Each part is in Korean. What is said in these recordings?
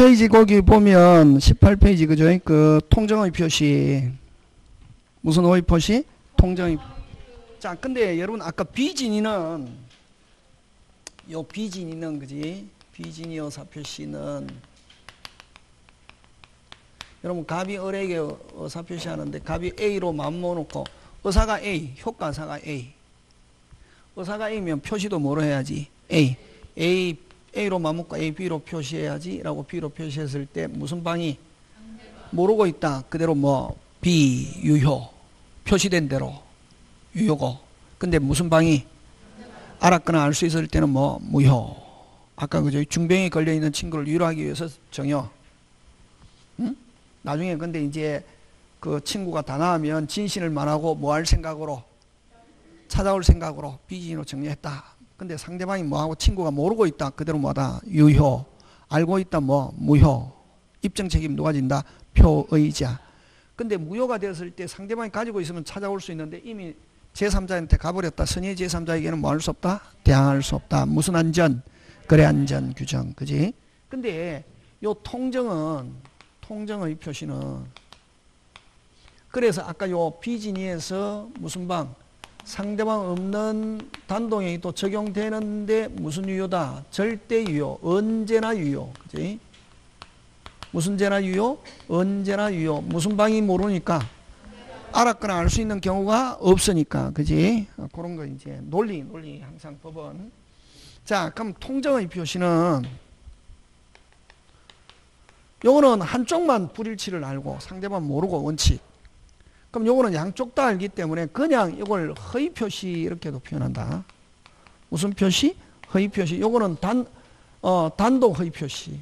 18페이지 거기 보면 18페이지 그죠? 그 통정의 표시 무슨 어의 표시? 통정의. 자, 근데 여러분 아까 비진이는 요 비진이는 그지? 비진이 어사 표시는 여러분 갑이 을에게 어사 표시하는데 갑이 A로 맞먹어놓고 어사가 A, 효과사가 A. 어사가 A면 표시도 뭐로 해야지? A로 맞먹고 A, B로 표시해야지 라고 B로 표시했을 때 무슨 방이? 모르고 있다. 그대로 뭐 B, 유효. 표시된 대로 유효고. 근데 무슨 방이? 알았거나 알 수 있을 때는 뭐 무효. 아까 그저 중병에 걸려있는 친구를 위로하기 위해서 정효. 응? 나중에 근데 이제 그 친구가 다 나으면 진신을 말하고 뭐 할 생각으로? 찾아올 생각으로 비진으로 정리했다. 근데 상대방이 뭐하고 친구가 모르고 있다. 그대로 뭐다? 유효. 알고 있다. 뭐? 무효. 입증 책임 누가 진다? 표의자. 근데 무효가 되었을 때 상대방이 가지고 있으면 찾아올 수 있는데 이미 제3자한테 가버렸다. 선의 제3자에게는 뭐 할 수 없다? 대항할 수 없다. 무슨 안전? 거래 안전 규정. 그지? 근데 요 통정의 표시는 그래서 아까 요 비진이에서 무슨 방? 상대방 없는 단독행위 또 적용되는데 무슨 유효다? 절대 유효. 언제나 유효. 그지? 무슨 제나 유효? 언제나 유효. 무슨 방이 모르니까? 알았거나 알 수 있는 경우가 없으니까. 그지? 그런 거 이제 논리 항상 법은. 자, 그럼 통정의 표시는 요거는 한쪽만 불일치를 알고 상대방 모르고 원칙. 그럼 요거는 양쪽 다 알기 때문에 그냥 이걸 허위 표시 이렇게도 표현한다. 무슨 표시? 허위 표시. 요거는 단독 허위 표시.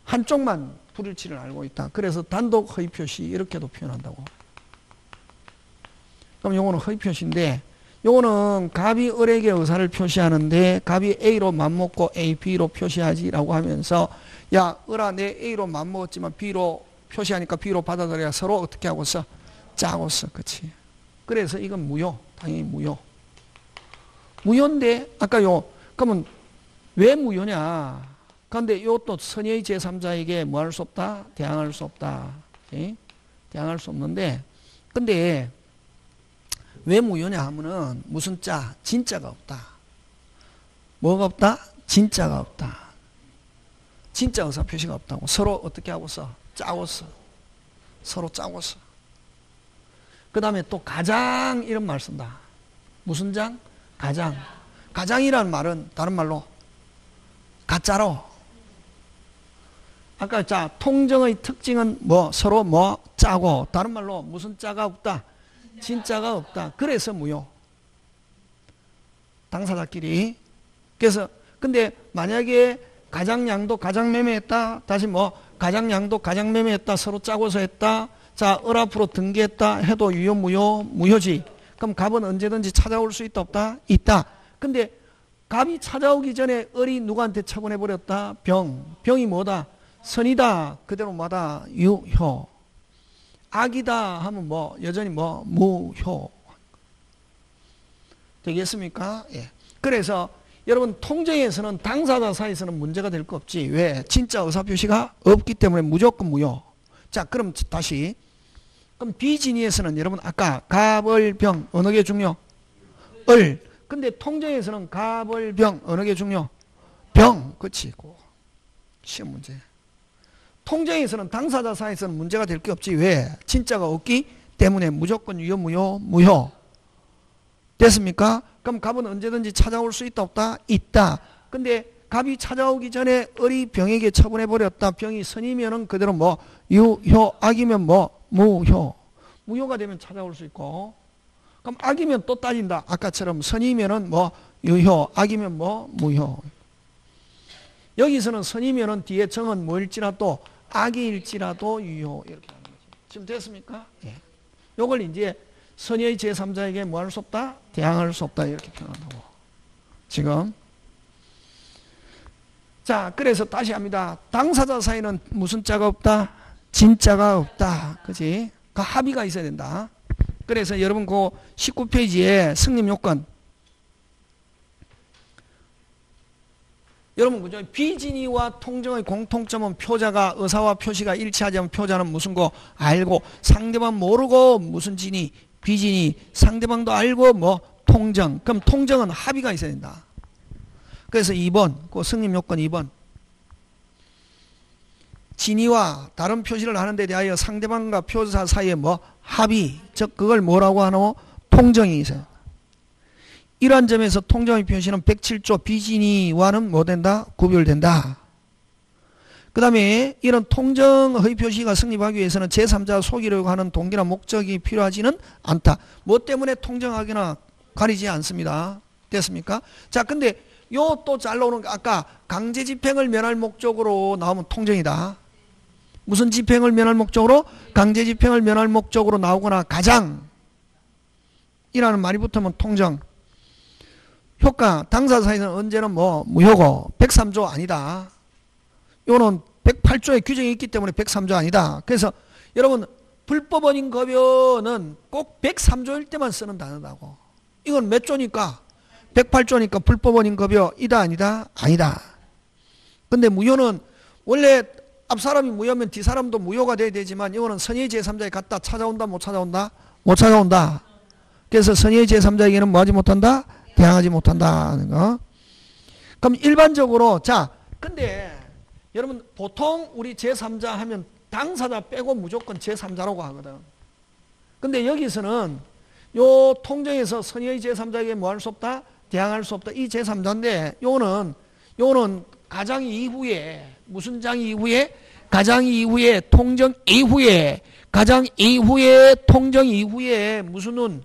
한쪽만 불일치를 알고 있다. 그래서 단독 허위 표시 이렇게도 표현한다고. 그럼 요거는 허위 표시인데 요거는 갑이 을에게 의사를 표시하는데 갑이 A로 맘먹고 A, B로 표시하지라고 하면서 야 을아 내 A로 맘먹었지만 B로 표시하니까 B로 받아들여야 서로 어떻게 하고 써? 짜고 써. 그치? 그래서 이건 무효. 당연히 무효. 무효인데 아까 그러면 왜 무효냐? 그런데 이것도 선의의 제3자에게 뭐 할 수 없다? 대항할 수 없다. 예? 대항할 수 없는데 근데 왜 무효냐 하면은 무슨 자? 진짜가 없다. 뭐가 없다? 진짜가 없다. 진짜 의사 표시가 없다고. 서로 어떻게 하고 써? 짜고 써. 서로 짜고 써. 그 다음에 또 가장 이런 말 쓴다. 무슨 장? 가장. 가장이라는 말은 다른 말로 가짜로. 아까 자 통정의 특징은 뭐 서로 뭐 짜고 다른 말로 무슨 짜가 없다? 진짜가 없다. 그래서 무효. 당사자끼리. 그래서 근데 만약에 가장양도 가장매매했다. 다시 뭐 가장양도 가장매매했다. 서로 짜고서 했다. 자, 을 앞으로 등기했다 해도 유효 무효? 무효지. 그럼 갑은 언제든지 찾아올 수 있다 없다? 있다. 근데 갑이 찾아오기 전에 을이 누구한테 처분해버렸다? 병이 뭐다? 선이다. 그대로 뭐다? 유효. 악이다 하면 뭐 여전히 뭐 무효. 되겠습니까? 예. 그래서 여러분 통정에서는 당사자 사이에서는 문제가 될 거 없지. 왜? 진짜 의사표시가 없기 때문에 무조건 무효. 자, 그럼 다시. 그럼 비진이에서는 여러분 아까 갑을병 어느 게 중요? 을. 근데 통정에서는 갑을병 어느 게 중요? 병. 그치. 시험 문제. 통정에서는 당사자 사이에서는 문제가 될 게 없지. 왜? 진짜가 없기 때문에 무조건 유효 무효. 됐습니까? 그럼 갑은 언제든지 찾아올 수 있다 없다? 있다. 근데 갑이 찾아오기 전에 을이 병에게 처분해버렸다. 병이 선이면은 그대로 뭐 유효, 악이면 뭐 무효. 무효가 되면 찾아올 수 있고 그럼 악이면 또 따진다. 아까처럼 선이면은 뭐 유효, 악이면 뭐 무효. 여기서는 선이면은 뒤에 정은 뭐일지라도 악이일지라도 유효 이렇게 하는 거죠. 지금 됐습니까? 예. 요걸 이제 선의의 제3자에게 뭐 할 수 없다? 대항할 수 없다 이렇게 표현한다고. 지금 자 그래서 다시 합니다. 당사자 사이는 무슨 자가 없다? 진짜가 없다. 그지? 그 합의가 있어야 된다. 그래서 여러분 그 19페이지에 승립요건 여러분 그죠? 비진이와 통정의 공통점은 표자가 의사와 표시가 일치하지 않으면 표자는 무슨 거 알고 상대방 모르고 무슨 진이 비진이 상대방도 알고 뭐 통정. 그럼 통정은 합의가 있어야 된다. 그래서 2번 그 승립 요건 2번 진이와 다른 표시를 하는 데 대하여 상대방과 표사 사이에 뭐 합의 즉 그걸 뭐라고 하노? 통정이 있어요. 이러한 점에서 통정의 표시는 107조 비진이와는 뭐 된다? 구별된다. 그 다음에 이런 통정의 표시가 성립하기 위해서는 제3자가 속이려고 하는 동기나 목적이 필요하지는 않다. 뭐 때문에 통정하거나 가리지 않습니다. 됐습니까? 자, 근데 요 또 잘 나오는 거 아까 강제 집행을 면할 목적으로 나오면 통정이다. 무슨 집행을 면할 목적으로? 강제 집행을 면할 목적으로 나오거나 가장 이라는 말이 붙으면 통정. 효과 당사 사이는 언제는 뭐 무효고 103조 아니다. 요는 108조의 규정이 있기 때문에 103조 아니다. 그래서 여러분 불법원인 급여는 꼭 103조일 때만 쓰는 단어다고. 이건 몇 조니까? 108조니까 불법원인 급여 이다 아니다? 아니다. 근데 무효는 원래 앞사람이 무효면 뒷사람도 무효가 돼야 되지만 이거는 선의 제3자에 갖다 찾아온다 못 찾아온다? 못 찾아온다. 그래서 선의 제3자에게는 뭐하지 못한다? 대항하지 못한다는 거. 그럼 일반적으로 자 근데 여러분 보통 우리 제3자 하면 당사자 빼고 무조건 제3자라고 하거든. 근데 여기서는 요 통정에서 선의 제3자에게 뭐 할 수 없다? 대항할 수 없다. 이 제3자인데 요는 가장 이후에 무슨 장 이후에? 가장 이후에 통정 이후에 가장 이후에 통정 이후에 무슨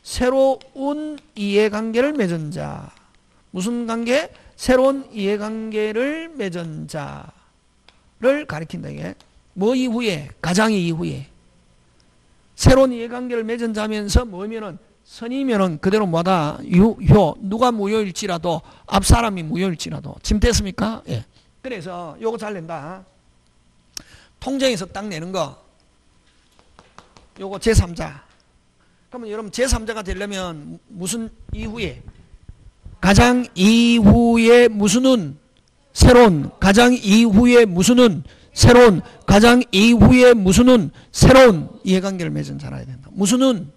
새로운 이해관계를 맺은 자. 무슨 관계? 새로운 이해관계를 맺은 자를 가리킨다 이게. 뭐 이후에? 가장 이후에. 새로운 이해관계를 맺은 자면서 뭐면은 선이면은 그대로 뭐다? 유효. 누가 무효일지라도 앞사람이 무효일지라도. 지금 됐습니까? 예. 그래서 요거 잘 낸다. 통정에서 딱 내는 거. 요거 제3자. 그러면 여러분 제3자가 되려면 무슨 이후에? 가장 이후에 무슨은? 새로운. 가장 이후에 무슨은? 새로운. 가장 이후에 무슨은? 새로운 이해관계를 맺은 자라야 된다. 무슨은?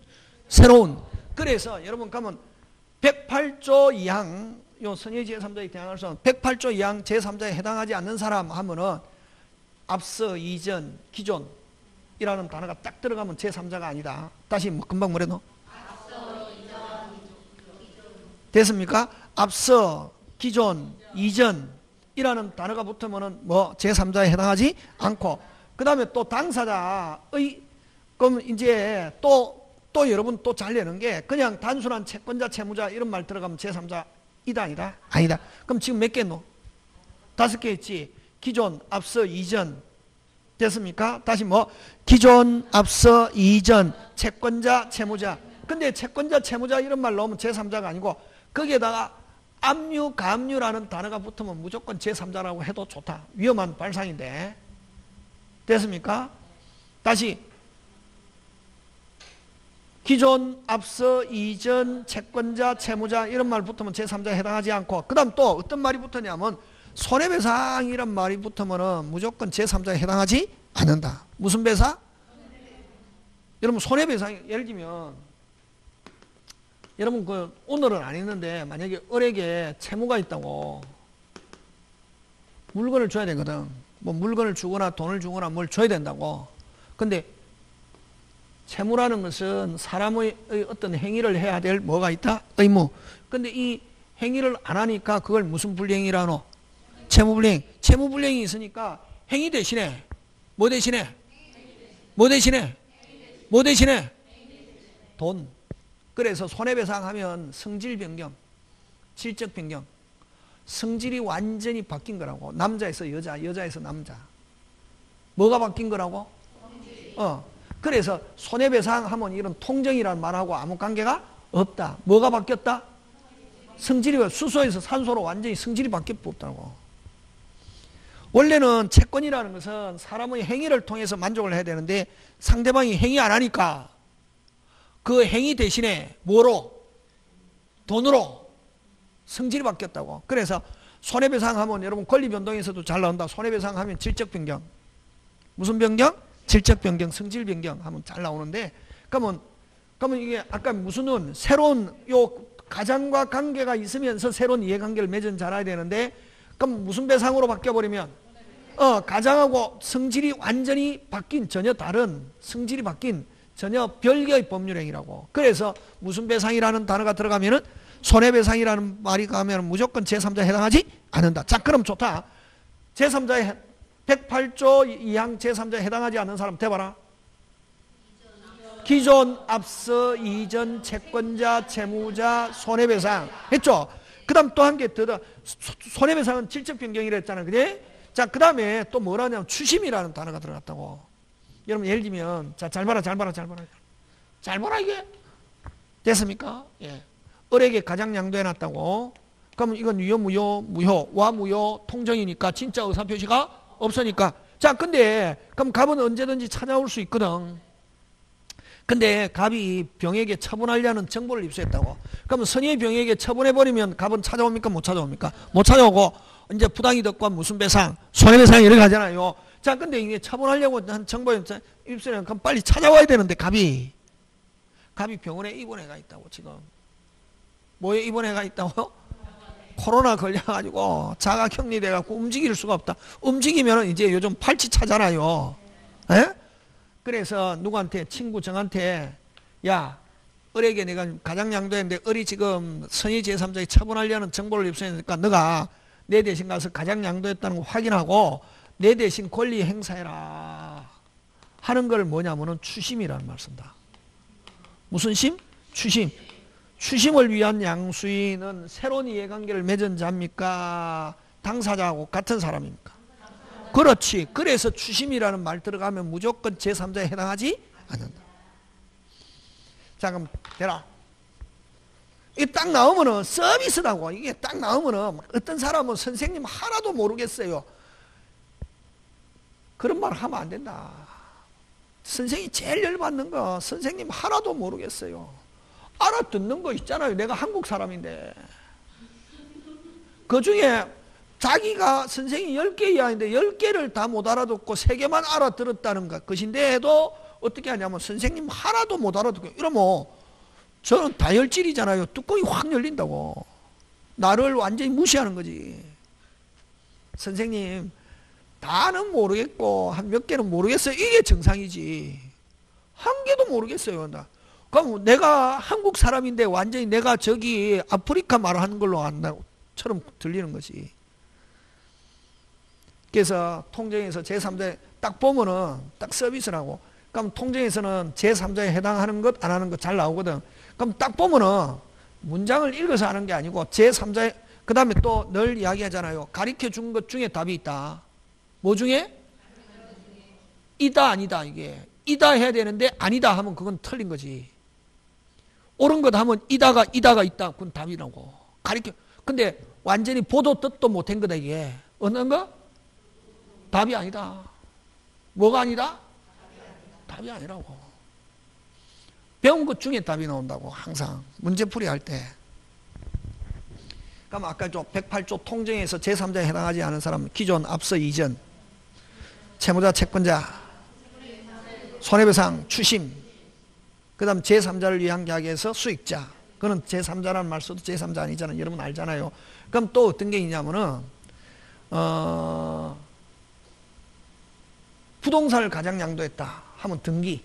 새로운. 그래서 여러분 가면 108조 이항 요 선의 제3자에 대항할 수 없는 108조 이항 제3자에 해당하지 않는 사람 하면은 앞서, 이전, 기존이라는 단어가 딱 들어가면 제3자가 아니다. 다시 뭐 금방 뭐래도? 앞서, 이전, 됐습니까? 앞서, 기존, 이전이라는 단어가 붙으면은 뭐 제3자에 해당하지 않고 그 다음에 또 당사자의 그럼 이제 또 여러분 또 잘 내는 게 그냥 단순한 채권자, 채무자 이런 말 들어가면 제3자이다 아니다? 아니다. 그럼 지금 몇 개 했노? 5개 했지. 기존, 앞서, 이전 됐습니까? 다시 뭐 기존, 앞서, 이전, 채권자, 채무자. 근데 채권자, 채무자 이런 말 넣으면 제3자가 아니고 거기에다가 압류, 가압류라는 단어가 붙으면 무조건 제3자라고 해도 좋다. 위험한 발상인데 됐습니까? 다시 기존, 앞서, 이전, 채권자, 채무자 이런 말 붙으면 제3자에 해당하지 않고 그 다음 또 어떤 말이 붙으냐면 손해배상이란 말이 붙으면 무조건 제3자에 해당하지 않는다. 무슨 배상? 여러분 손해배상 예를 들면 여러분 그 오늘은 안 했는데 만약에 을에게 채무가 있다고 물건을 줘야 되거든. 뭐 물건을 주거나 돈을 주거나 뭘 줘야 된다고. 근데 채무라는 것은 사람의 어떤 행위를 해야 될 뭐가 있다? 의무. 근데 이 행위를 안 하니까 그걸 무슨 불이행이라노? 채무불이행. 채무불이행이 있으니까 행위 대신에 뭐 대신에? 뭐 대신에? 뭐 대신에? 돈. 그래서 손해배상하면 성질 변경, 질적 변경. 성질이 완전히 바뀐 거라고. 남자에서 여자, 여자에서 남자. 뭐가 바뀐 거라고? 그래서 손해배상하면 이런 통정이라는 말하고 아무 관계가 없다. 뭐가 바뀌었다? 성질이 수소에서 산소로 완전히 성질이 바뀔 수 없다고. 원래는 채권이라는 것은 사람의 행위를 통해서 만족을 해야 되는데 상대방이 행위 안 하니까 그 행위 대신에 뭐로? 돈으로 성질이 바뀌었다고. 그래서 손해배상하면 여러분 권리변동에서도 잘 나온다. 손해배상하면 질적변경. 무슨 변경? 질적변경, 성질변경 하면 잘 나오는데, 그러면 이게 아까 무슨은 새로운 요 가장과 관계가 있으면서 새로운 이해관계를 맺은 잘 알아야 되는데, 그럼 무슨 배상으로 바뀌어버리면 가장하고 성질이 완전히 바뀐 전혀 다른 성질이 바뀐 전혀 별개의 법률행위라고. 그래서 무슨 배상이라는 단어가 들어가면은 손해배상이라는 말이 가면 무조건 제3자에 해당하지 않는다. 자, 그럼 좋다. 제3자에 108조 2항 제3자에 해당하지 않는 사람 대봐라. 기존, 앞서, 이전, 채권자, 채무자, 손해배상 했죠. 그 다음 또 한 개 더. 손해배상은 질적변경이라 했잖아. 그래? 자, 그 다음에 또 뭐라냐면 추심이라는 단어가 들어갔다고. 여러분 예를 들면 자, 잘 봐라 이게 됐습니까? 예. 을에게 가장 양도해놨다고. 그러면 이건 유효, 무효, 와 무효, 통정이니까 진짜 의사표시가 없으니까. 자, 근데 그럼 갑은 언제든지 찾아올 수 있거든. 근데 갑이 병에게 처분하려는 정보를 입수했다고. 그러면 선의의 병에게 처분해버리면 갑은 찾아옵니까? 못 찾아옵니까? 못 찾아오고 이제 부당이득과 무슨 배상, 손해배상 이렇게 하잖아요. 자, 근데 이게 처분하려고 한 정보 입수하면 그럼 빨리 찾아와야 되는데 갑이 병원에 입원해가 있다고. 지금 뭐에 입원해가 있다고? 코로나 걸려가지고 자가격리돼갖고 움직일 수가 없다. 움직이면 이제 요즘 팔찌 차잖아요. 에? 그래서 누구한테 친구 정한테 야, 을에게 내가 가장 양도했는데 을이 지금 선의 제3자에 처분하려는 정보를 입수했으니까 너가 내 대신 가서 가장 양도했다는 거 확인하고 내 대신 권리 행사해라 하는 걸 뭐냐면은 추심이라는 말 쓴다. 무슨 심? 추심. 추심을 위한 양수인은 새로운 이해관계를 맺은 자입니까? 당사자하고 같은 사람입니까? 그렇지. 그래서 추심이라는 말 들어가면 무조건 제3자에 해당하지 않는다. 자, 그럼 되라. 이게 딱 나오면은 서비스라고. 이게 딱 나오면은 어떤 사람은 선생님 하나도 모르겠어요. 그런 말 하면 안 된다. 선생님이 제일 열받는 거 선생님 하나도 모르겠어요. 알아듣는 거 있잖아요. 내가 한국 사람인데. 그 중에 자기가 선생님이 10개 이하인데 10개를 다 못 알아듣고 3개만 알아들었다는 것인데도 어떻게 하냐면 선생님 하나도 못 알아듣고 이러면 저는 다혈질이잖아요. 뚜껑이 확 열린다고. 나를 완전히 무시하는 거지. 선생님 다는 모르겠고 한 몇 개는 모르겠어요. 이게 정상이지. 한 개도 모르겠어요. 그럼 내가 한국 사람인데 완전히 내가 저기 아프리카 말하는 걸로 안다처럼 들리는 거지. 그래서 통정에서 제3자에 딱 보면은 딱 서비스라고. 그럼 통정에서는 제3자에 해당하는 것 안 하는 것 잘 나오거든. 그럼 딱 보면은 문장을 읽어서 하는 게 아니고 제3자에 그 다음에 또 늘 이야기하잖아요. 가르쳐 준 것 중에 답이 있다. 뭐 중에? 이다 아니다. 이게 이다 해야 되는데 아니다 하면 그건 틀린 거지. 옳은 것 하면 이다가 있다. 그건 답이라고. 가르쳐. 근데 완전히 보도 뜻도 못한 거다 이게. 어느 거? 답이 아니다. 뭐가 아니다? 답이 아니라고. 배운 것 중에 답이 나온다고. 항상 문제풀이 할 때. 그럼 아까 108조 통정에서 제3자에 해당하지 않은 사람은 기존, 앞서, 이전, 채무자, 채권자, 손해배상, 추심, 그 다음 제3자를 위한 계약에서 수익자. 그거는 제3자라는 말 써도 제3자 아니잖아요. 여러분 알잖아요. 그럼 또 어떤 게 있냐면은 부동산을 가장 양도했다 하면 등기.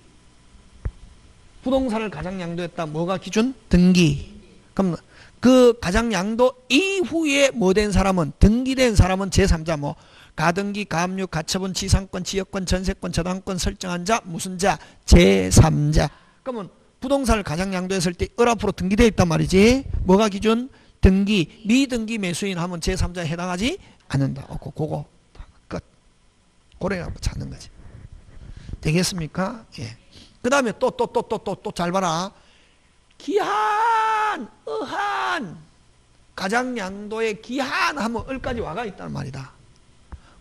부동산을 가장 양도했다. 뭐가 기준? 등기. 그럼 그 가장 양도 이후에 뭐 된 사람은 등기된 사람은 제3자 뭐 가등기, 가압류, 가처분, 지상권, 지역권, 전세권, 저당권 설정한 자 무슨 자? 제3자. 그러면 부동산을 가장 양도했을 때 을 앞으로 등기되어 있단 말이지. 뭐가 기준? 등기. 미등기 매수인 하면 제3자에 해당하지 않는다. 그거 끝. 고래 찾는 거지. 되겠습니까? 예. 그 다음에 또 잘 봐라. 기한, 의한. 가장 양도의 기한 하면 을까지 와가 있다는 말이다.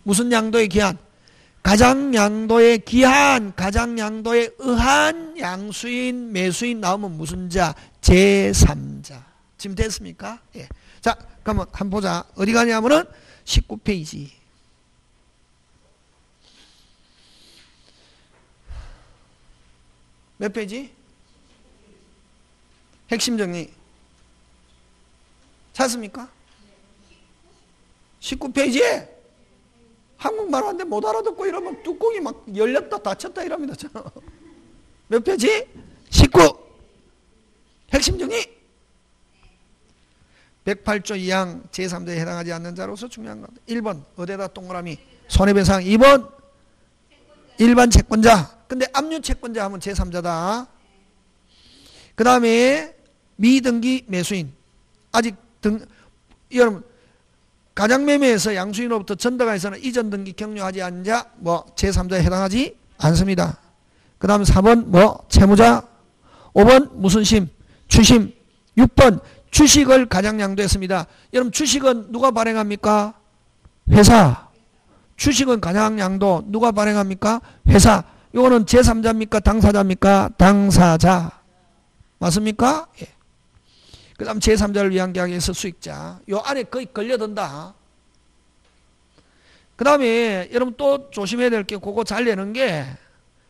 무슨 양도의 기한? 가장 양도의 기한, 가장 양도의 의한 양수인, 매수인 나오면 무슨 자? 제3자. 지금 됐습니까? 예. 자, 그러면 한번 보자. 어디 가냐면은 19페이지. 몇 페이지? 핵심 정리. 찾습니까? 19페이지에 한국말 하는데 못 알아듣고 이러면 뚜껑이 막 열렸다 닫혔다 이럽니다. 몇 페이지? 19. 핵심 정리. 108조 2항 제3조에 해당하지 않는 자로서 중요한 것. 1번 어디다 동그라미 손해배상. 2번 일반 채권자. 근데 압류 채권자 하면 제3자다. 그 다음에 미등기 매수인. 아직 여러분 가장매매에서 양수인으로부터 전등가에서는 이전 등기 격려하지 않은 자 뭐 제3자에 해당하지 않습니다. 그 다음 4번 뭐 채무자. 5번 무슨심 추심. 6번 주식을 가장 양도했습니다. 여러분 주식은 누가 발행합니까? 회사. 주식은 가장 양도 누가 발행합니까? 회사. 이거는 제3자입니까? 당사자입니까? 당사자. 맞습니까? 예. 그 다음 제3자를 위한 계약에서 수익자. 요 안에 거의 걸려든다. 그 다음에 여러분 또 조심해야 될 게 그거 잘 내는 게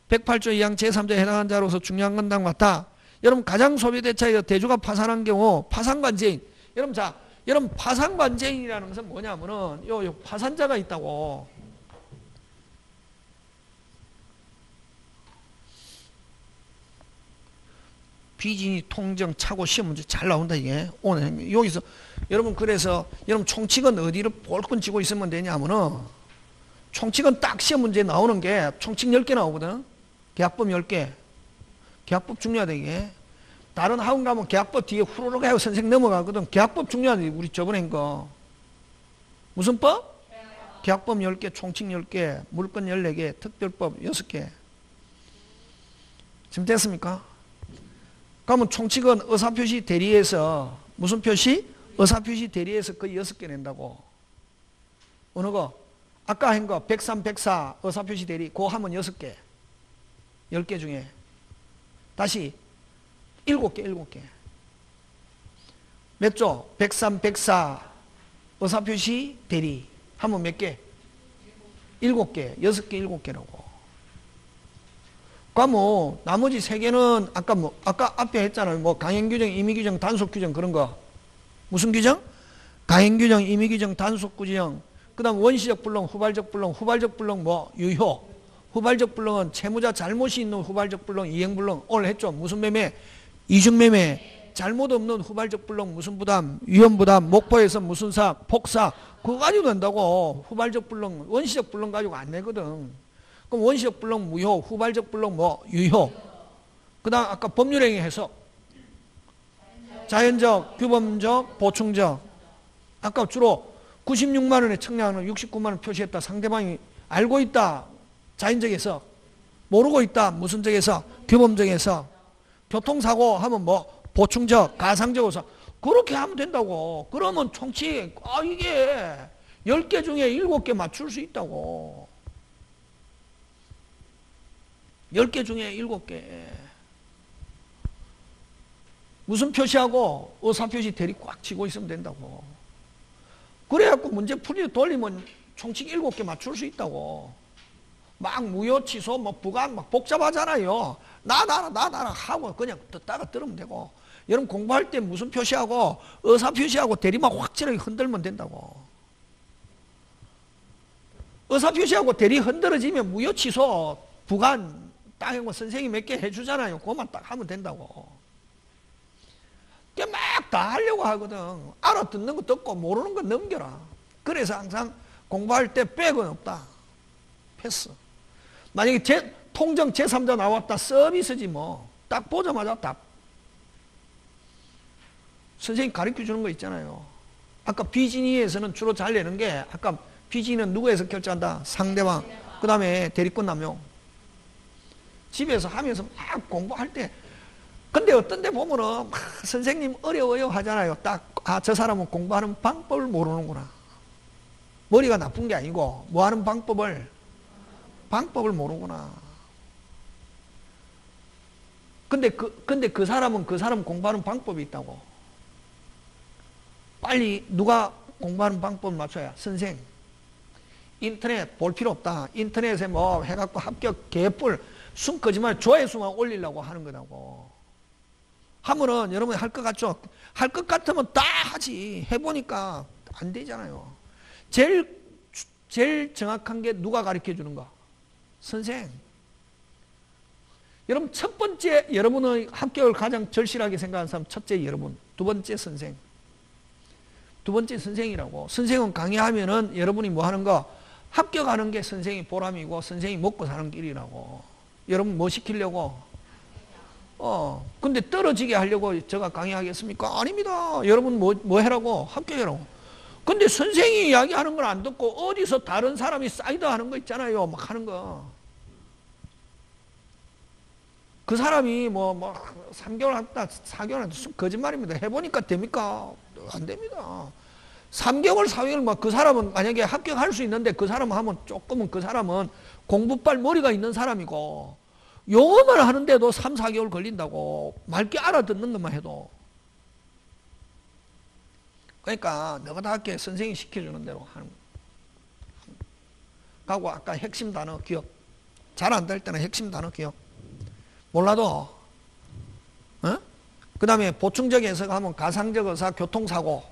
108조 2항 제3자에 해당하는 자로서 중요한 건 당 같다. 여러분 가장 소비대차에서 대주가 파산한 경우 파산관제인. 여러분 자, 여러분 파산관제인이라는 것은 뭐냐면은 요 파산자가 있다고. 비진이 통정 차고 시험 문제 잘 나온다 이게. 오늘 여기서 여러분 그래서 여러분 총칙은 어디를 볼건 쥐고 있으면 되냐면은 총칙은 딱 시험 문제 나오는 게 총칙 10개 나오거든. 계약법 10개. 계약법 중요하다 이게. 다른 학원 가면 계약법 뒤에 후루룩 하고 선생 넘어가거든. 계약법 중요하다. 우리 저번에 한 거. 무슨 법? 계약법 10개, 총칙 10개, 물건 14개, 특별법 6개. 지금 됐습니까? 그러면 총칙은 의사표시 대리에서 무슨 표시? 의사표시 대리에서 거의 6개 낸다고. 어느 거? 아까 한 거 103, 104 의사표시 대리 그거 하면 6개. 10개 중에. 다시 7개, 7개. 몇 조? 103, 104 의사표시 대리 하면 몇 개? 7개. 6개, 7개라고. 그러면 나머지 3개는 아까 앞에 했잖아요. 뭐 강행규정, 임의규정, 단속규정 그런 거. 무슨 규정? 강행규정, 임의규정, 단속규정. 그 다음 원시적 불능, 후발적 불능, 후발적 불능 뭐 유효. 후발적 불능은 채무자 잘못이 있는 후발적 불능, 이행불능. 오늘 했죠. 무슨 매매? 이중매매. 잘못 없는 후발적 불능 무슨 부담? 위험부담. 목포에서 무슨 사? 폭사. 그거 가지고 된다고. 후발적 불능, 원시적 불능 가지고 안 내거든. 그럼 원시적 불능 무효, 후발적 불능 뭐 유효. 그 다음 아까 법률행위 해석. 자연적, 규범적, 보충적. 아까 주로 96만 원에 청량하는 69만 원 표시했다. 상대방이 알고 있다. 자연적 해석. 모르고 있다. 무슨적 해석? 규범적 해석. 교통사고 하면 뭐 보충적, 가상적 해석. 그렇게 하면 된다고. 그러면 총칙 이게 10개 중에 7개 맞출 수 있다고. 10개 중에 7개. 무슨 표시하고 의사표시 대리 꽉 쥐고 있으면 된다고. 그래갖고 문제 풀이 돌리면 총칙 7개 맞출 수 있다고. 막 무효 취소 뭐 부관 막 복잡하잖아요. 나라 하고 그냥 듣다가 들으면 되고. 여러분 공부할 때 무슨 표시하고 의사표시하고 대리만 확실하게 흔들면 된다고. 의사표시하고 대리 흔들어지면 무효 취소 부관 땅에 뭐 선생님이 몇 개 해주잖아요. 그것만 딱 하면 된다고. 막 다 하려고 하거든. 알아듣는 거 듣고 모르는 거 넘겨라. 그래서 항상 공부할 때 백은 없다. 패스. 만약에 통정 제3자 나왔다. 서비스지 뭐. 딱 보자마자 답. 선생님 가르쳐 주는 거 있잖아요. 아까 비진이에서는 주로 잘 내는 게 아까 비진이는 누구에서 결제한다? 상대방. 그 다음에 대리권 남용. 집에서 하면서 막 공부할 때 근데 어떤 데 보면은 막 선생님 어려워요 하잖아요. 딱 저 사람은 공부하는 방법을 모르는구나. 머리가 나쁜 게 아니고 뭐 하는 방법을 모르구나. 근데 그 사람은 그 사람 공부하는 방법이 있다고. 빨리 누가 공부하는 방법을 맞춰야? 선생. 인터넷 볼 필요 없다. 인터넷에 뭐 해갖고 합격 개뿔 숨 거짓말 조회수만 올리려고 하는 거라고. 하면은 여러분이 할 것 같죠? 할 것 같으면 다 하지. 해보니까 안 되잖아요. 제일 정확한 게 누가 가르쳐 주는가? 선생. 여러분 첫 번째 여러분의 합격을 가장 절실하게 생각하는 사람 첫째 여러분, 두 번째 선생. 두 번째 선생이라고. 선생은 강의하면은 여러분이 뭐 하는 거? 합격하는 게 선생이 보람이고 선생이 먹고 사는 길이라고. 여러분 뭐 시키려고? 근데 떨어지게 하려고 제가 강의하겠습니까? 아닙니다. 여러분 뭐 해라고? 합격해라고. 근데 선생이 이야기하는 걸 안 듣고 어디서 다른 사람이 사이드 하는 거 있잖아요. 막 하는 거. 그 사람이 뭐 3개월 했다, 4개월 했다. 거짓말입니다. 해보니까 됩니까? 안 됩니다. 3개월, 4개월 막 그 사람은 만약에 합격할 수 있는데 그 사람 하면 조금은 그 사람은 공부빨 머리가 있는 사람이고 영어만 하는데도 3, 4개월 걸린다고. 맑게 알아듣는 것만 해도. 그러니까 너보다 할게 선생님이 시켜주는 대로 하는 거예요. 하고 아까 핵심 단어 기억. 잘 안 될 때는 핵심 단어 기억. 몰라도 그 다음에 보충적 해석하면 가상적 의사 교통사고.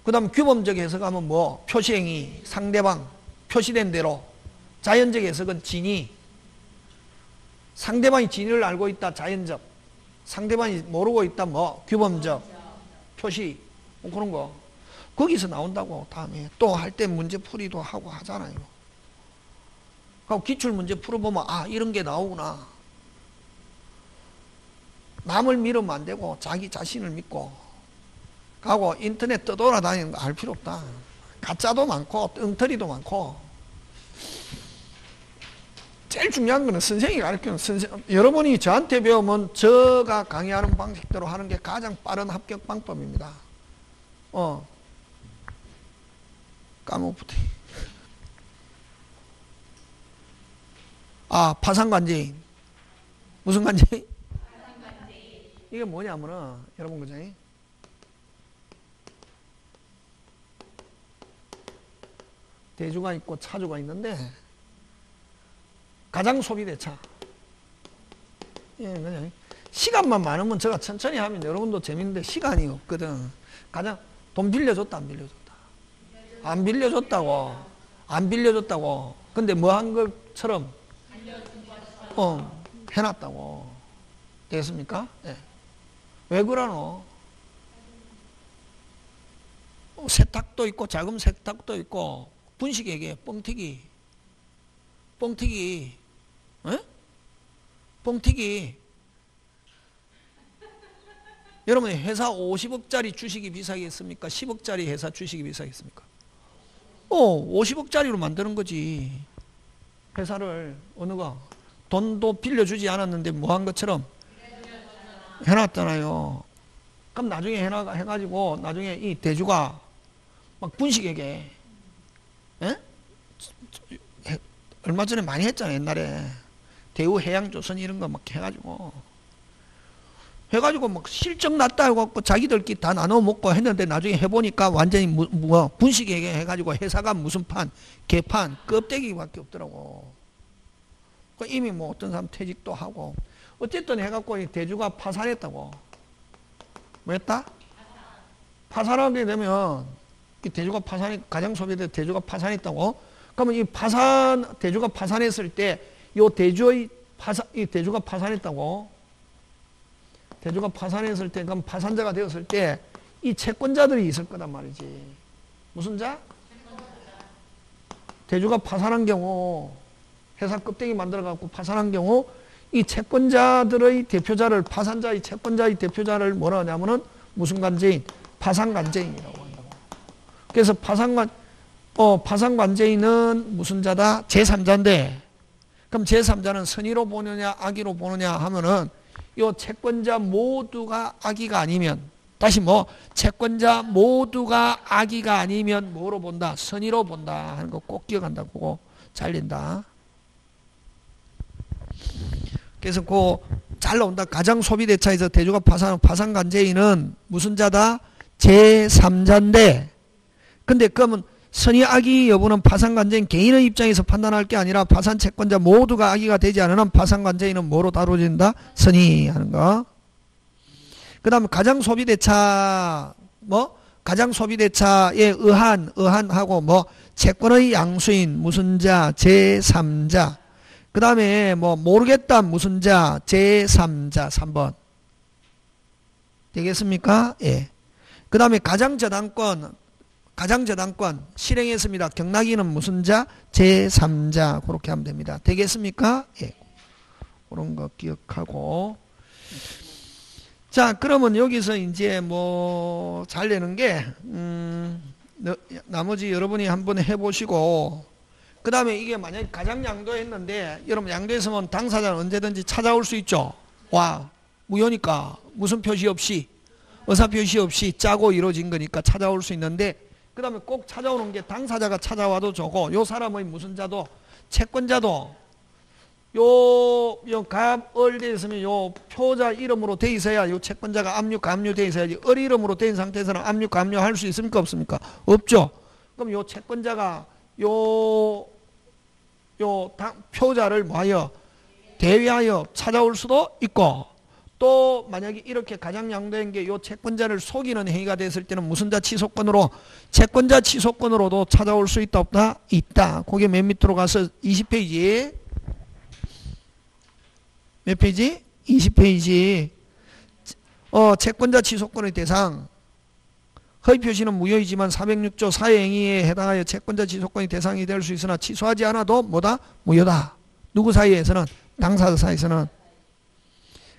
그 다음 규범적 해석하면 뭐 표시행위 상대방 표시된 대로. 자연적 해석은 진위. 상대방이 진위를 알고 있다 자연적. 상대방이 모르고 있다 뭐 규범적 표시 뭐 그런 거 거기서 나온다고. 다음에 또 할 때 문제풀이도 하고 하잖아요. 그리고 기출문제 풀어보면 아 이런 게 나오구나. 남을 믿으면 안 되고 자기 자신을 믿고. 하고 인터넷 떠돌아다니는 거 알 필요 없다. 가짜도 많고 엉터리도 많고. 제일 중요한 거는 선생님이 가르치는 여러분이 저한테 배우면 제가 강의하는 방식대로 하는 게 가장 빠른 합격 방법입니다. 까먹었지. 파상관제인. 무슨 관제인? 이게 뭐냐면은 여러분 그죠? 대주가 있고 차주가 있는데 가장 소비대차. 그냥 시간만 많으면 제가 천천히 하면 여러분도 재밌는데 시간이 없거든. 가장 돈 빌려줬다 안 빌려줬다? 안 빌려줬다고. 안 빌려줬다고. 근데 뭐 한 것처럼 해놨다고. 되겠습니까? 네. 왜 그러노? 세탁도 있고 자금 세탁도 있고 분식회계 뻥튀기. 뻥튀기. 뻥튀기. 여러분 회사 50억짜리 주식이 비싸겠습니까? 10억짜리 회사 주식이 비싸겠습니까? 50억짜리로 만드는 거지. 회사를 어느 거 돈도 빌려주지 않았는데 뭐 한 것처럼 해놨잖아요. 그럼 나중에 해가지고 나중에 이 대주가 막 분식회계 얼마 전에 많이 했잖아요. 옛날에 대우해양조선 이런 거 막 해가지고 막 실적 났다 해갖고 자기들끼리 다 나눠 먹고 했는데 나중에 해보니까 완전히 분식회계 해가지고 회사가 무슨 판 개판 껍데기밖에 없더라고. 이미 뭐 어떤 사람 퇴직도 하고 어쨌든 해갖고 이 대주가 파산했다고. 뭐 했다? 파산하게 되면 이 대주가 가장 소비돼 대주가 파산했다고. 그러면 이 대주가 파산했을 때 이 대주가 파산했다고. 대주가 파산했을 때 그럼 파산자가 되었을 때 이 채권자들이 있을 거단 말이지. 무슨 자? 대주가 파산한 경우 회사 껍데기 만들어갖고 파산한 경우 이 채권자들의 대표자를 파산자의 채권자의 대표자를 뭐라 하냐면은 무슨 관제인? 파산관제인이라고 한다고. 그래서 파산관제인은 무슨 자다? 제3자인데 그럼 제3자는 선의로 보느냐 악의로 보느냐 하면은 요 채권자 모두가 악의가 아니면 다시 채권자 모두가 악의가 아니면 뭐로 본다? 선의로 본다 하는 거 꼭 기억한다고. 잘린다. 그래서 잘 나온다. 가장소비대차에서 대조가 파산관제인은 무슨 자다? 제3자인데, 근데 그러면 선의 악의 여부는 파산관제인 개인의 입장에서 판단할 게 아니라 파산채권자 모두가 악의가 되지 않으면 파산관제인은 뭐로 다뤄진다? 선의 하는 거. 그 다음에 가장소비대차, 가장소비대차에 의한하고 채권의 양수인 무슨 자? 제3자. 그 다음에 모르겠다 무슨 자? 제3자 3번. 되겠습니까? 예. 그 다음에 가장저당권 실행했습니다. 경락인은 무슨 자? 제3자. 그렇게 하면 됩니다. 되겠습니까? 예. 그런 거 기억하고. 자, 그러면 여기서 이제 잘 되는 게, 나머지 여러분이 한번 해보시고, 그 다음에 이게 만약에 가장 양도했는데, 여러분 양도했으면 당사자는 언제든지 찾아올 수 있죠. 와, 무효니까, 무슨 표시 없이, 의사 표시 없이 짜고 이루어진 거니까 찾아올 수 있는데, 그 다음에 꼭 찾아오는 게 당사자가 찾아와도 좋고, 요 사람의 무슨 자도, 채권자도, 요 갑을 돼 있으면 요 표자 이름으로 돼 있어야 요 채권자가 압류 돼 있어야지. 을 이름으로 된 상태에서는 압류 할 수 있습니까? 없습니까? 없죠. 그럼 요 채권자가 요 표자를 대위하여 찾아올 수도 있고, 또 만약에 이렇게 가장 양도한 게 요 채권자를 속이는 행위가 됐을 때는 무슨 자 취소권으로, 채권자 취소권으로도 찾아올 수 있다 없다? 있다. 그게 맨 밑으로 가서 20페이지 몇 페이지? 20페이지. 채권자 취소권의 대상. 허위 표시는 무효이지만 406조 사회행위에 해당하여 채권자 취소권의 대상이 될 수 있으나 취소하지 않아도 무효다. 누구 사이에서는? 당사자 사이에서는.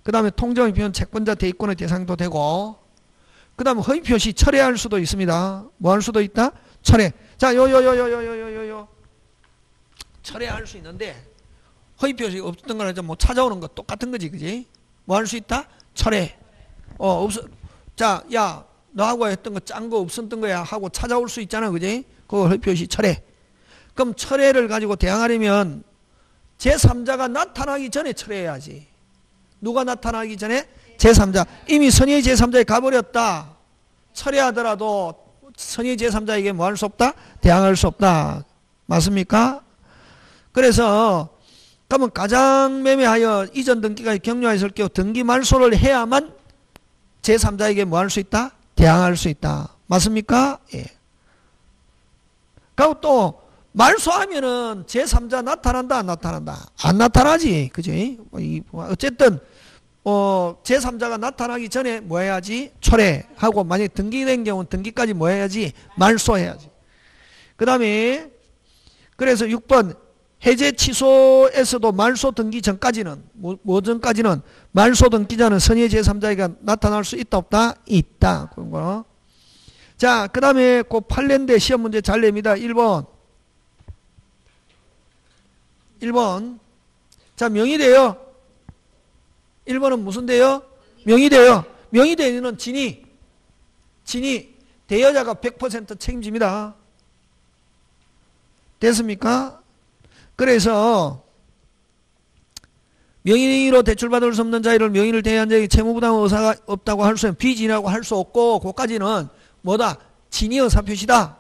그 다음에 통정의 표현 채권자 대입권의 대상도 되고, 그 다음에 허위 표시 철회할 수도 있습니다. 뭐 할 수도 있다? 철회. 자, 철회할 수 있는데, 허위 표시 없었던 거랑 찾아오는 거 똑같은 거지, 그지? 뭐 할 수 있다? 철회. 자, 야, 너하고 했던 거 짠 거 없었던 거야 하고 찾아올 수 있잖아, 그지? 그거 허위 표시 철회. 그럼 철회를 가지고 대항하려면 제3자가 나타나기 전에 철회해야지. 누가 나타나기 전에? 제3자. 이미 선의의 제3자에 가버렸다. 철회하더라도 선의의 제3자에게 뭐 할 수 없다? 대항할 수 없다. 맞습니까? 그래서 그러면 가장 매매하여 이전 등기가 격려했을 경우 등기 말소를 해야만 제3자에게 뭐 할 수 있다? 대항할 수 있다. 맞습니까? 예. 그리고 또 말소하면은 제3자 나타난다 안 나타난다? 안 나타나지. 그지? 어쨌든 제3자가 나타나기 전에 뭐 해야지? 철회하고, 만약에 등기된 경우는 등기까지 뭐 해야지? 말소해야지. 그 다음에 그래서 6번 해제 취소에서도 말소 등기 전까지는 뭐 전까지는 말소 등기자는 선의 제3자에게 나타날 수 있다 없다? 있다. 그런 거. 자, 그 다음에 그 판례인데 시험 문제 잘 냅니다. 1번. 자, 명의돼요. 1번은 무슨 돼요? 명의돼요. 명의되는 진위 대여자가 100% 책임집니다. 됐습니까? 그래서 명의로 대출받을 수 없는 자유를 명의를 대여한 자에게 채무부담 의사가 없다고 할 수 없고, 비진이라고 할 수 없고, 그까지는 뭐다? 진위 의사 표시다.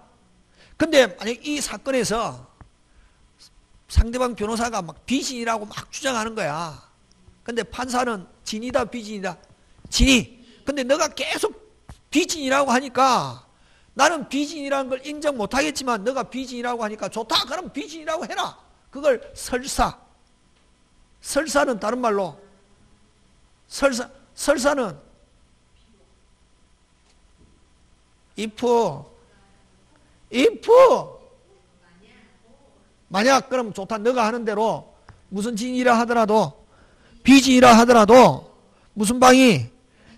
근데 만약 이 사건에서 상대방 변호사가 막 비진이라고 막 주장하는 거야. 근데 판사는 진이다 비진이다? 진이. 근데 너가 계속 비진이라고 하니까 나는 비진이라는 걸 인정 못하겠지만 너가 비진이라고 하니까 좋다. 그럼 비진이라고 해라. 그걸 설사는 다른 말로 설사는 if 만약 그럼 좋다. 너가 하는 대로 무슨 진이라 하더라도 비진이라 하더라도 무슨 방이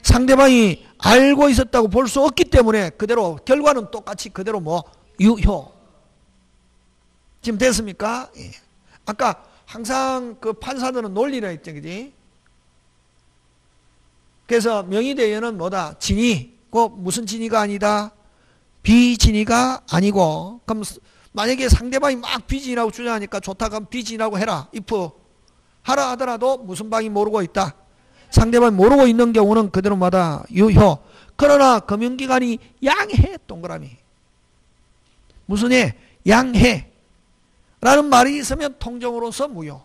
상대방이 알고 있었다고 볼 수 없기 때문에 그대로 결과는 똑같이 그대로 뭐 유효. 지금 됐습니까? 예. 아까 항상 그 판사들은 논리라 했죠, 그지? 그래서 명의대여는 뭐다? 진위. 그 무슨 진위가 아니다? 비진위가 아니고. 그럼 만약에 상대방이 막 비진이라고 주장하니까 좋다. 그럼 비진이라고 해라. if 하라 하더라도 무슨 방이 모르고 있다? 상대방이 모르고 있는 경우는 그대로 마다 유효. 그러나 금융기관이 양해 동그라미. 무슨 해? 양해. 라는 말이 있으면 통정으로서 무효.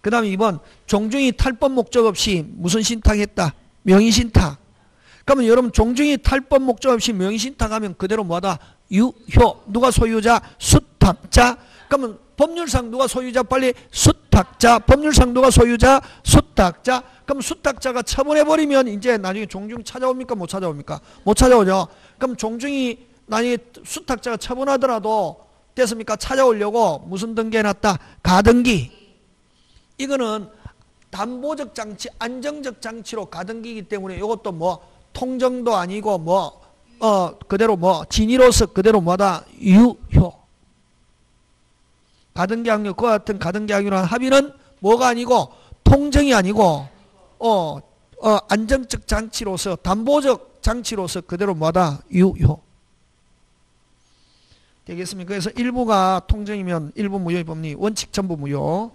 그 다음에 2번 종중이 탈법 목적 없이 무슨 신탁했다? 명의신탁. 그러면 여러분 종중이 탈법 목적 없이 명의신탁하면 그대로 뭐다? 유효. 누가 소유자? 수탁자. 그러면 법률상 누가 소유자? 빨리 수탁자. 법률상 누가 소유자? 수탁자. 그럼 수탁자가 처분해버리면 이제 나중에 종중 찾아옵니까? 못 찾아옵니까? 못 찾아오죠. 그럼 종중이 나중에 수탁자가 처분하더라도 됐습니까? 찾아오려고 무슨 등기해놨다? 가등기. 이거는 담보적 장치, 안정적 장치로 가등기이기 때문에 이것도 뭐 통정도 아니고 그대로 진위로서 그대로 뭐다? 유효. 가등기 확률, 그와 같은 가등기 확률한 합의는 뭐가 아니고 통정이 아니고 안정적 장치로서 담보적 장치로서 그대로 뭐다? 유효. 되겠습니까? 그래서 일부가 통정이면 일부 무효의 법리, 원칙 전부 무효.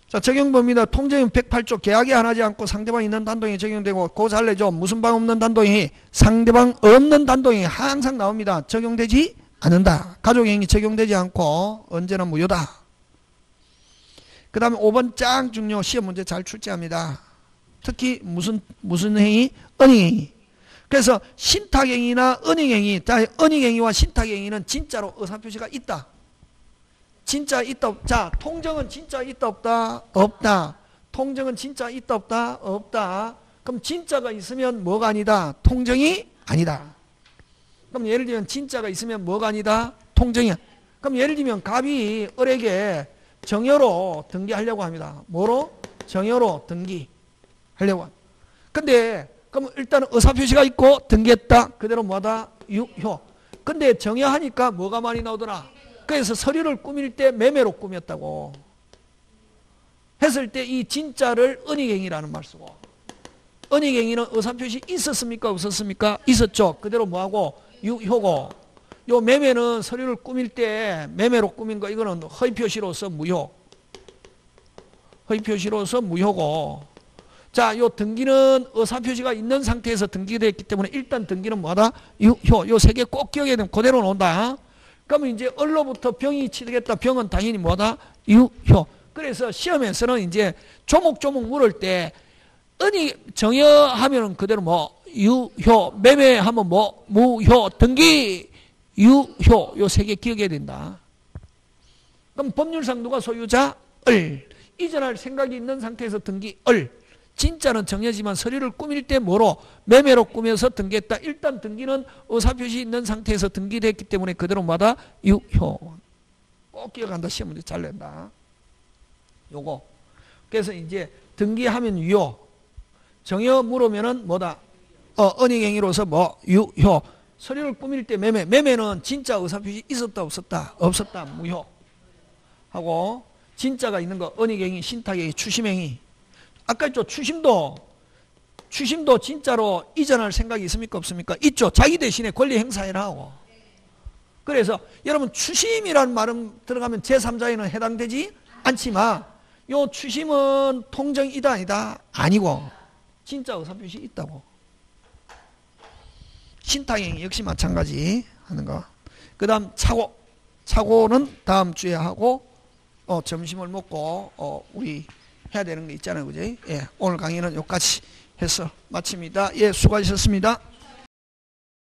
자, 적용법입니다. 통정은 108조 계약이 안 하지 않고 상대방 있는 단동이 적용되고 그 잘래죠. 무슨 방 없는 단동이 상대방 없는 단동이 항상 나옵니다. 적용되지 않는다. 가족행위 적용되지 않고 언제나 무효다. 그 다음에 5번 짱 중요. 시험 문제 잘 출제합니다. 특히 무슨 행위? 은행행위. 그래서 신탁행위나 은행행위, 은행행위와 신탁행위는 진짜로 의사표시가 있다. 진짜 있다 없다. 자, 통정은 진짜 있다 없다? 없다. 통정은 진짜 있다 없다? 없다. 그럼 진짜가 있으면 뭐가 아니다? 통정이 아니다. 그럼 예를 들면 진짜가 있으면 뭐가 아니다? 통정이야. 그럼 예를 들면 갑이 을에게 정여로 등기하려고 합니다. 뭐로? 정여로 등기하려고 합니다. 근데 그럼 일단은 의사표시가 있고 등기했다. 그대로 뭐다? 유효. 근데 정여하니까 뭐가 많이 나오더라? 그래서 서류를 꾸밀 때 매매로 꾸몄다고 했을 때 이 진짜를 은닉행위라는 말 쓰고, 은닉행위는 의사표시 있었습니까? 없었습니까? 있었죠. 그대로 뭐하고? 유효고, 요 매매는 서류를 꾸밀 때 매매로 꾸민 거, 이거는 허위표시로서 무효. 허위표시로서 무효고, 자, 요 등기는 의사표시가 있는 상태에서 등기되어 있기 때문에 일단 등기는 뭐다? 유효. 요 세 개 꼭 기억해야 되면 그대로 나온다. 그러면 이제 을로부터 병이 취득했다. 병은 당연히 뭐다? 유효. 그래서 시험에서는 이제 조목조목 물을 때 정여하면 그대로 유효, 매매하면 무효, 등기 유효. 요 세 개 기억해야 된다. 그럼 법률상 누가 소유자? 을. 이전할 생각이 있는 상태에서 등기 을. 진짜는 정여지만 서류를 꾸밀 때 뭐로? 매매로 꾸며서 등기했다. 일단 등기는 의사표시 있는 상태에서 등기됐기 때문에 그대로 뭐다? 유효. 꼭 기억한다. 시험 문제 잘 낸다. 요거. 그래서 이제 등기하면 유효. 정여 물으면은 뭐다? 은닉행위로서 유효. 서류를 꾸밀 때 매매. 매매는 진짜 의사표시 있었다 없었다? 없었다. 무효. 하고 진짜가 있는 거 은닉행위, 신탁행위, 추심행위. 아까 있죠. 추심도 진짜로 이전할 생각이 있습니까? 없습니까? 있죠. 자기 대신에 권리 행사해라 하고. 그래서 여러분 추심이라는 말은 들어가면 제3자에는 해당되지 않지만 요 추심은 통정이다 아니다? 아니고 진짜 의사표시 있다고. 신탁행위 역시 마찬가지 하는 거. 그 다음 차고는 다음 주에 하고 점심을 먹고 우리 해야 되는 게 있잖아요. 그지? 예, 오늘 강의는 여기까지 해서 마칩니다. 예, 수고하셨습니다.